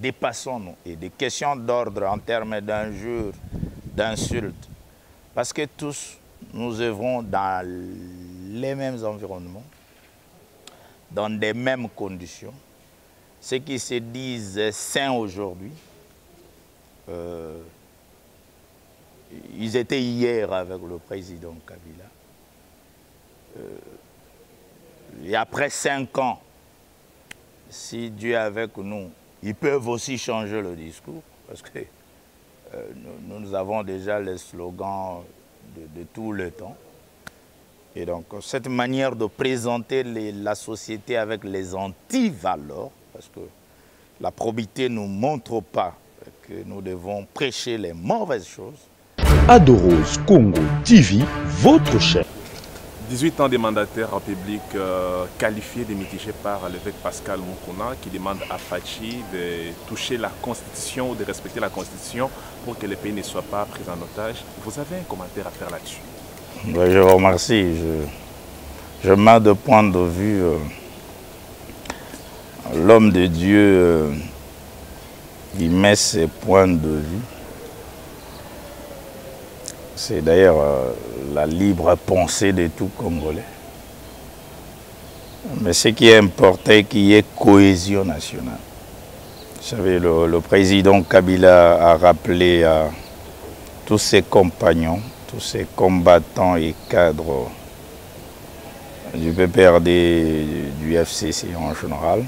dépassons-nous et des questions d'ordre en termes d'injures, d'insultes, parce que tous nous œuvrons dans les mêmes environnements, dans des mêmes conditions. Ceux qui se disent saints aujourd'hui, ils étaient hier avec le président Kabila. Et après 5 ans, si Dieu est avec nous, ils peuvent aussi changer le discours, parce que nous avons déjà les slogans de tout le temps. Et donc, cette manière de présenter la société avec les antivaleurs, parce que la probité ne nous montre pas que nous devons prêcher les mauvaises choses. Adoros Congo TV, votre chaîne. 18 ans de mandataire en public qualifié de mitigé par l'évêque Pascal Moukouna qui demande à Fachi de toucher la Constitution ou de respecter la Constitution pour que le pays ne soit pas pris en otage. Vous avez un commentaire à faire là-dessus? Je vous remercie. Je mets de point de vue l'homme de Dieu, il met ses points de vue. C'est d'ailleurs la libre pensée de tout Congolais. Mais ce qui est important, c'est qu'il y ait cohésion nationale. Vous savez, le président Kabila a rappelé à tous ses compagnons, tous ses combattants et cadres du PPRD, du FCC en général,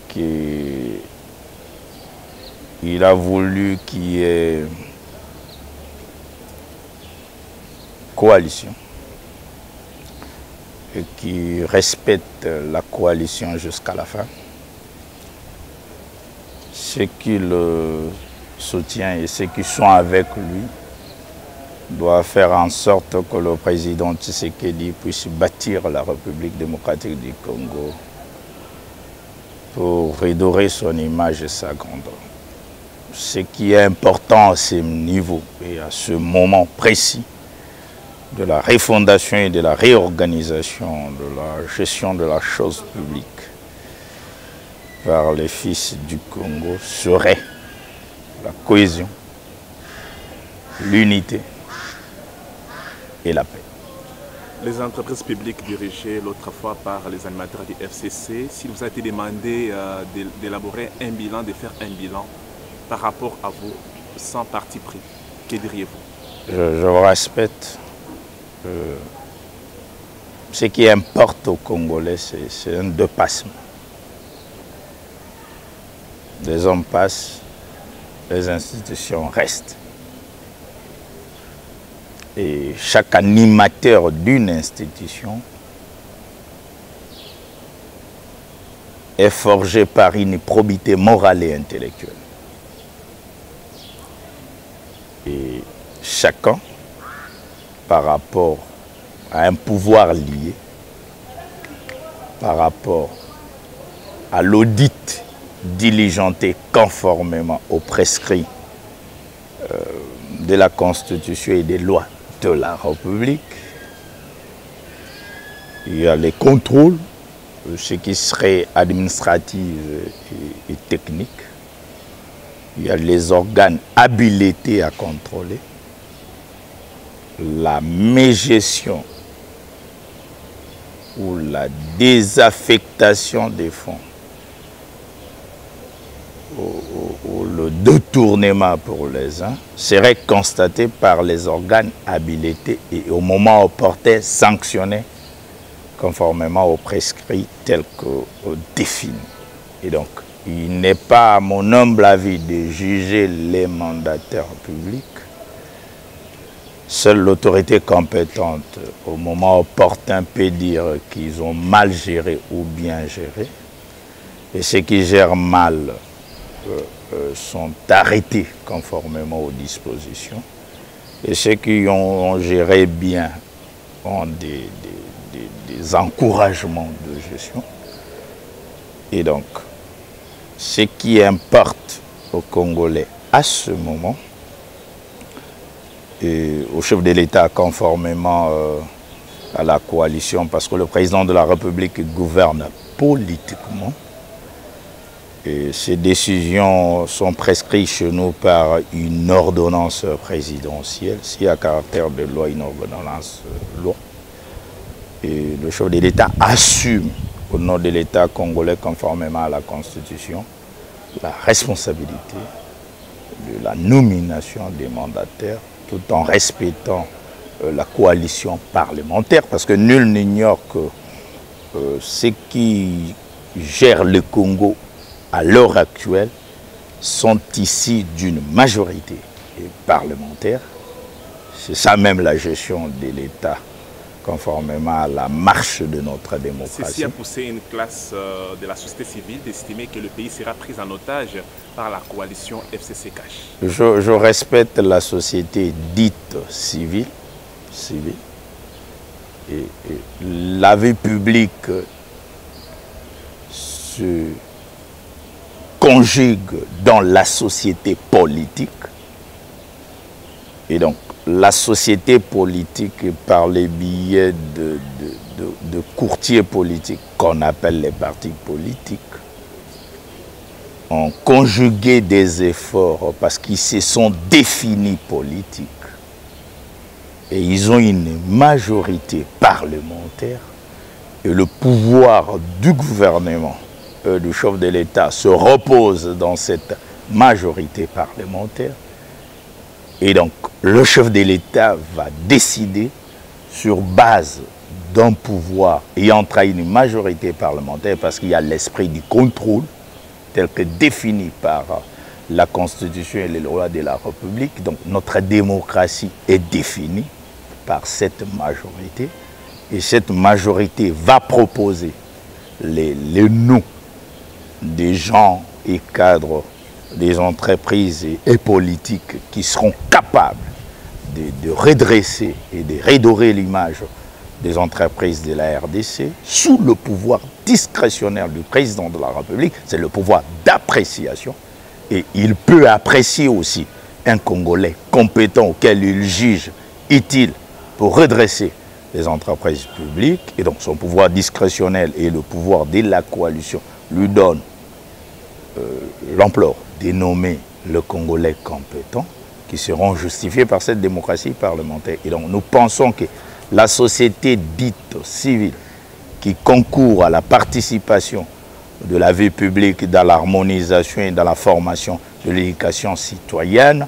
qu'il a voulu qu'il y ait coalition et qui respecte la coalition jusqu'à la fin. Ceux qui le soutiennent et ceux qui sont avec lui doivent faire en sorte que le président Tshisekedi puisse bâtir la République démocratique du Congo pour redorer son image et sa grandeur. Ce qui est important à ce niveau et à ce moment précis de la refondation et de la réorganisation de la gestion de la chose publique par les fils du Congo serait la cohésion, l'unité et la paix. Les entreprises publiques dirigées l'autre fois par les animateurs du FCC, s'il vous a été demandé d'élaborer un bilan, de faire un bilan par rapport à vous, sans parti pris, que diriez-vous? Je vous respecte. Ce qui importe aux Congolais, c'est un dépassement. Les hommes passent, les institutions restent. Et chaque animateur d'une institution est forgé par une probité morale et intellectuelle. Et chacun, par rapport à un pouvoir lié, par rapport à l'audit diligenté conformément aux prescrits de la Constitution et des lois de la République, il y a les contrôles, ce qui serait administratif et technique, il y a les organes habilités à contrôler, la mégestion ou la désaffectation des fonds ou le détournement pour les uns serait constaté par les organes habilités et au moment opportun sanctionné conformément aux prescrits tels que définis. Et donc, il n'est pas à mon humble avis de juger les mandataires publics. Seule l'autorité compétente, au moment opportun, peut dire qu'ils ont mal géré ou bien géré. Et ceux qui gèrent mal sont arrêtés conformément aux dispositions. Et ceux qui ont géré bien ont des encouragements de gestion. Et donc, ce qui importe aux Congolais à ce moment, et au chef de l'État conformément à la coalition, parce que le président de la République gouverne politiquement, Et ces décisions sont prescrites chez nous par une ordonnance présidentielle. S'il y a caractère de loi, une ordonnance loi. Et le chef de l'État assume au nom de l'État congolais, conformément à la Constitution, la responsabilité de la nomination des mandataires tout en respectant la coalition parlementaire, parce que nul n'ignore que ceux qui gèrent le Congo à l'heure actuelle sont issus d'une majorité parlementaire. C'est ça même la gestion de l'État, conformément à la marche de notre démocratie. Ceci a poussé une classe de la société civile d'estimer que le pays sera pris en otage par la coalition FCC-Cash. Je respecte la société dite civile. Et la vie publique se conjugue dans la société politique. Et donc, la société politique, par les biais de courtiers politiques qu'on appelle les partis politiques, ont conjugué des efforts parce qu'ils se sont définis politiques. Et ils ont une majorité parlementaire. Et le pouvoir du gouvernement, du chef de l'État, se repose dans cette majorité parlementaire. Et donc, le chef de l'État va décider sur base d'un pouvoir ayant trahi une majorité parlementaire, parce qu'il y a l'esprit du contrôle, tel que défini par la Constitution et les lois de la République. Donc, notre démocratie est définie par cette majorité. Et cette majorité va proposer les noms des gens et cadres des entreprises et politiques qui seront capables de redresser et de redorer l'image des entreprises de la RDC sous le pouvoir discrétionnaire du président de la République. C'est le pouvoir d'appréciation. Et il peut apprécier aussi un Congolais compétent auquel il juge utile pour redresser les entreprises publiques. Et donc son pouvoir discrétionnel et le pouvoir de la coalition lui donnent l'ampleur de nommer le Congolais compétent, qui seront justifiés par cette démocratie parlementaire. Et donc nous pensons que la société dite civile, qui concourt à la participation de la vie publique dans l'harmonisation et dans la formation de l'éducation citoyenne,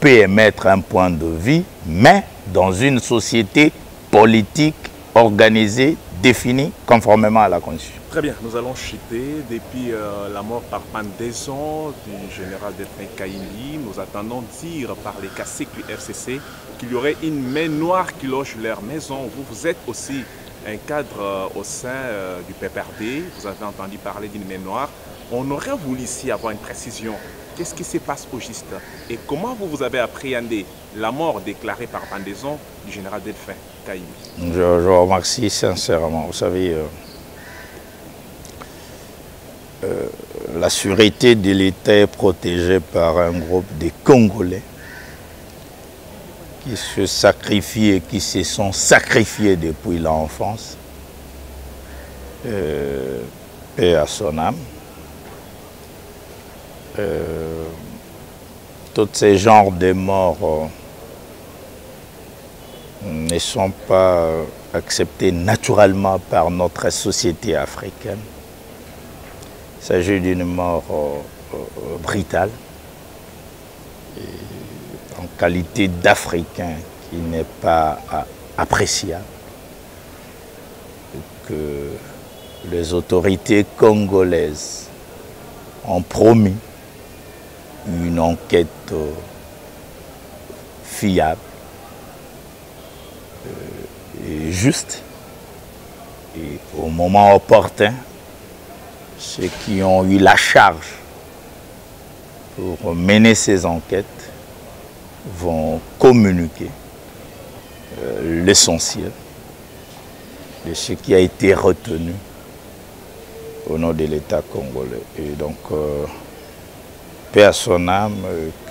peut émettre un point de vue, mais dans une société politique organisée, définie conformément à la Constitution. Très bien, nous allons chuter. Depuis la mort par pendaison du général Delphin Kayimbi, nous attendons dire par les caciques du FCC qu'il y aurait une main noire qui loge leur maison. Vous êtes aussi un cadre au sein du PPRD, vous avez entendu parler d'une main noire. On aurait voulu ici avoir une précision. Qu'est-ce qui se passe au juste? Et comment vous avez appréhendé la mort déclarée par pendaison du général Delphin Kayimbi? Je vous remercie sincèrement. Vous savez, la sûreté de l'État est protégée par un groupe de Congolais qui se sacrifient et qui se sont sacrifiés depuis l'enfance. Paix à son âme. Tous ces genres de morts ne sont pas acceptés naturellement par notre société africaine. Il s'agit d'une mort brutale, en qualité d'Africain qui n'est pas appréciable, que les autorités congolaises ont promis une enquête fiable et juste, et au moment opportun, ceux qui ont eu la charge pour mener ces enquêtes vont communiquer l'essentiel de ce qui a été retenu au nom de l'État congolais. Et donc, paix à son âme,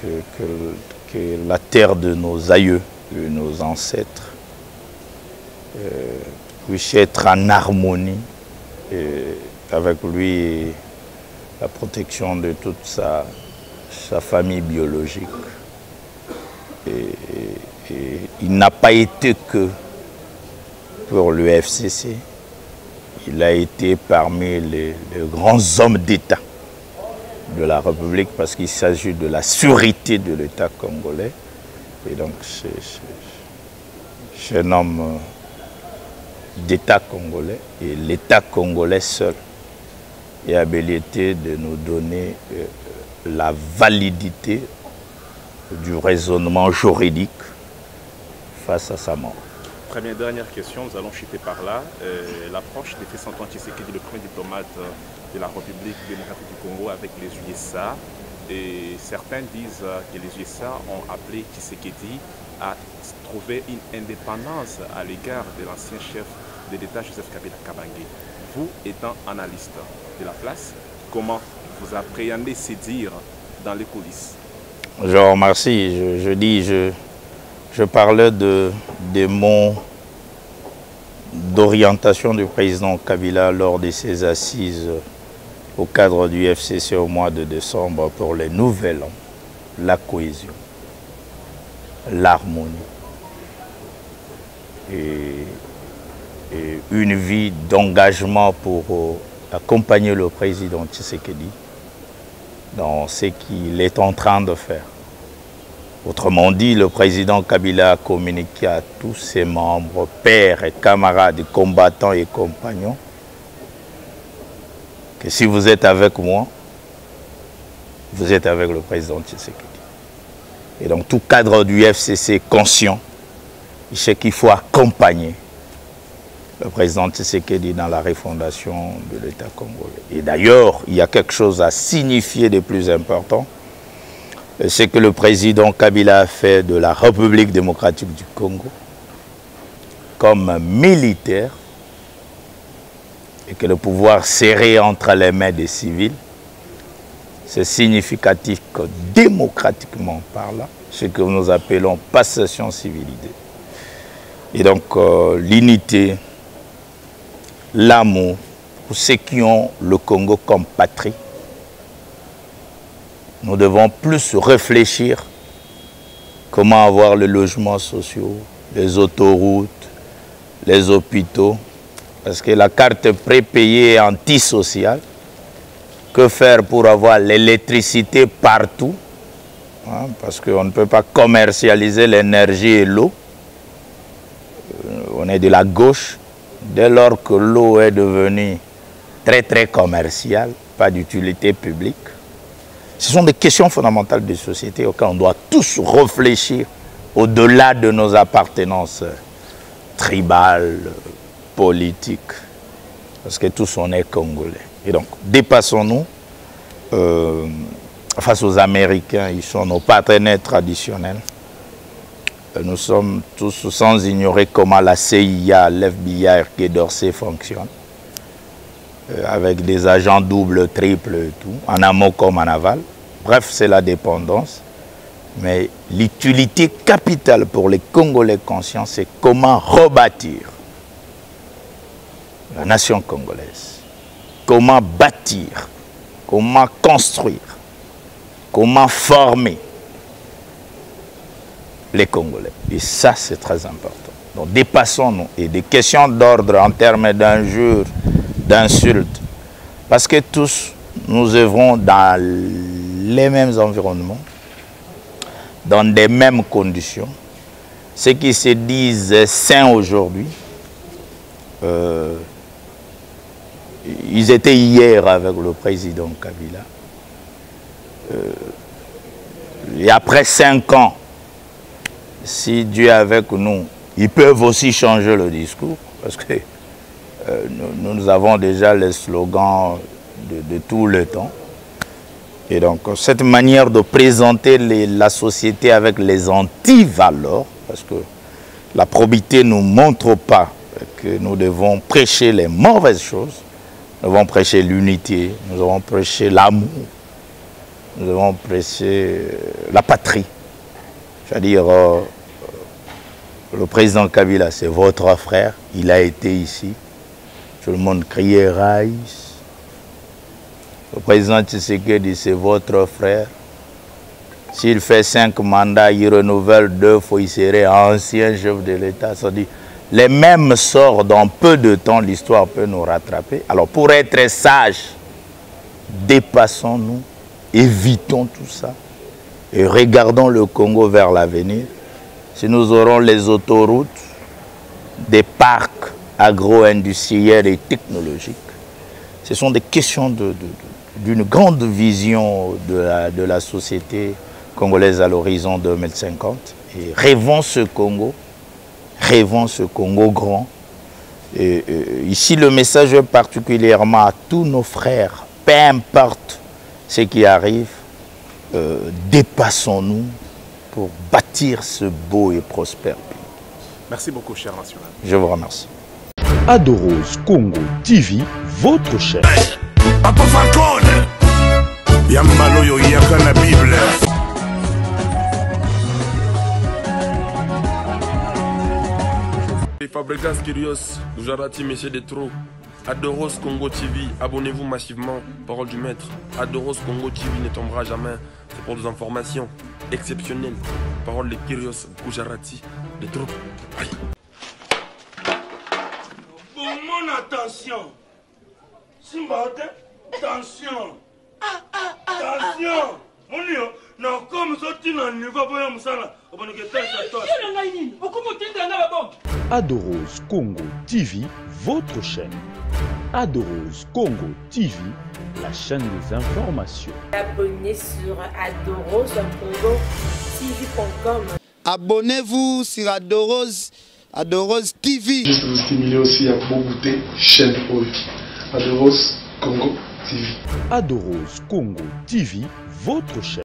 que la terre de nos aïeux, de nos ancêtres, puisse être en harmonie avec lui et la protection de toute sa famille biologique. Et il n'a pas été que pour le FCC, il a été parmi les grands hommes d'État de la République parce qu'il s'agit de la sûreté de l'État congolais. Et donc c'est un homme d'État congolais et l'État congolais seul est habilité de nous donner la validité du raisonnement juridique face à sa mort. Première dernière question, nous allons chuter par là. L'approche de Félix-Antoine Tshisekedi, le premier diplomate de la République démocratique du Congo avec les USA. Et certains disent que les USA ont appelé Tshisekedi à trouver une indépendance à l'égard de l'ancien chef de l'État, Joseph Kabila Kabange. Vous, étant analyste de la place, comment vous appréhendez ces dires dans les coulisses? Je vous remercie. Je parlais des mots d'orientation du président Kabila lors de ses assises au cadre du FCC au mois de décembre pour les nouvel an, la cohésion, l'harmonie et une vie d'engagement pour accompagner le président Tshisekedi dans ce qu'il est en train de faire. Autrement dit, le président Kabila a communiqué à tous ses membres, pères et camarades, combattants et compagnons, que si vous êtes avec moi, vous êtes avec le président Tshisekedi. Et donc tout cadre du FCC conscient, il sait qu'il faut accompagner le président Tshisekedi dans la refondation de l'État congolais. Et d'ailleurs, il y a quelque chose à signifier de plus important. C'est que le président Kabila a fait de la République démocratique du Congo comme militaire et que le pouvoir serré entre les mains des civils, c'est significatif que démocratiquement parlant, ce que nous appelons passation civilité. Et donc l'unité, l'amour pour ceux qui ont le Congo comme patrie. Nous devons plus réfléchir comment avoir les logements sociaux, les autoroutes, les hôpitaux, parce que la carte prépayée est antisociale. Que faire pour avoir l'électricité partout, hein, parce qu'on ne peut pas commercialiser l'énergie et l'eau. On est de la gauche. Dès lors que l'eau est devenue très commerciale, pas d'utilité publique, ce sont des questions fondamentales de société auxquelles on doit tous réfléchir au-delà de nos appartenances tribales, politiques, parce que tous on est congolais. Et donc, dépassons-nous face aux Américains, ils sont nos partenaires traditionnels. Nous sommes tous sans ignorer comment la CIA, l'FBI, Quai d'Orsay fonctionnent, avec des agents double, triple et tout, en amont comme en aval. Bref, c'est la dépendance. Mais l'utilité capitale pour les Congolais conscients, c'est comment rebâtir la nation congolaise. Comment bâtir, comment construire, comment former les Congolais. Et ça, c'est très important. Donc, dépassons-nous. Et des questions d'ordre en termes d'injures, d'insultes, parce que tous, nous œuvrons dans les mêmes environnements, dans des mêmes conditions. Ceux qui se disent saints aujourd'hui, ils étaient hier avec le président Kabila. Et après 5 ans, si Dieu est avec nous, ils peuvent aussi changer le discours, parce que nous avons déjà les slogans de tout le temps. Et donc, cette manière de présenter la société avec les antivaleurs, parce que la probité ne nous montre pas que nous devons prêcher les mauvaises choses, nous devons prêcher l'unité, nous devons prêcher l'amour, nous devons prêcher la patrie. C'est-à-dire, le président Kabila, c'est votre frère, il a été ici. Tout le monde criait Raïs. Le président Tshisekedi, c'est votre frère. S'il fait 5 mandats, il renouvelle 2 fois, il serait ancien chef de l'État. Ça dit, les mêmes sorts, dans peu de temps, l'histoire peut nous rattraper. Alors, pour être sage, dépassons-nous, évitons tout ça et regardons le Congo vers l'avenir. Si nous aurons les autoroutes, des parcs agro-industriels et technologiques, ce sont des questions d'une grande vision de la société congolaise à l'horizon 2050. Et rêvons ce Congo grand. Et ici, le message est particulièrement à tous nos frères, peu importe ce qui arrive, dépassons-nous pour bâtir ce beau et prospère pays. Merci beaucoup, cher national. Je vous remercie. Adoros Congo TV, votre chaîne. Papa Falcone Yambaloyo yaka na Bible. Fabregas Kyrios, Gujarati, Messieurs des Trous. Adoros Congo TV, abonnez-vous massivement. Parole du maître. Adoros Congo TV ne tombera jamais. C'est pour des informations exceptionnelles. Parole de Kyrios, Gujarati, des Trous. Aïe. Bon, mon attention. Simba, attention. Attention. Mon Dieu, non, comme ça, tu n'en vas pas me ça. Adoros Congo TV, votre chaîne. Adoros Congo TV, la chaîne des informations. Abonnez sur adoroscongo.tv.com. Abonnez-vous sur Adoros TV. Juste vous stimuler aussi à beaucoup goûter chaîne Oki. Adoros Congo TV. Adoros Congo TV, votre chaîne.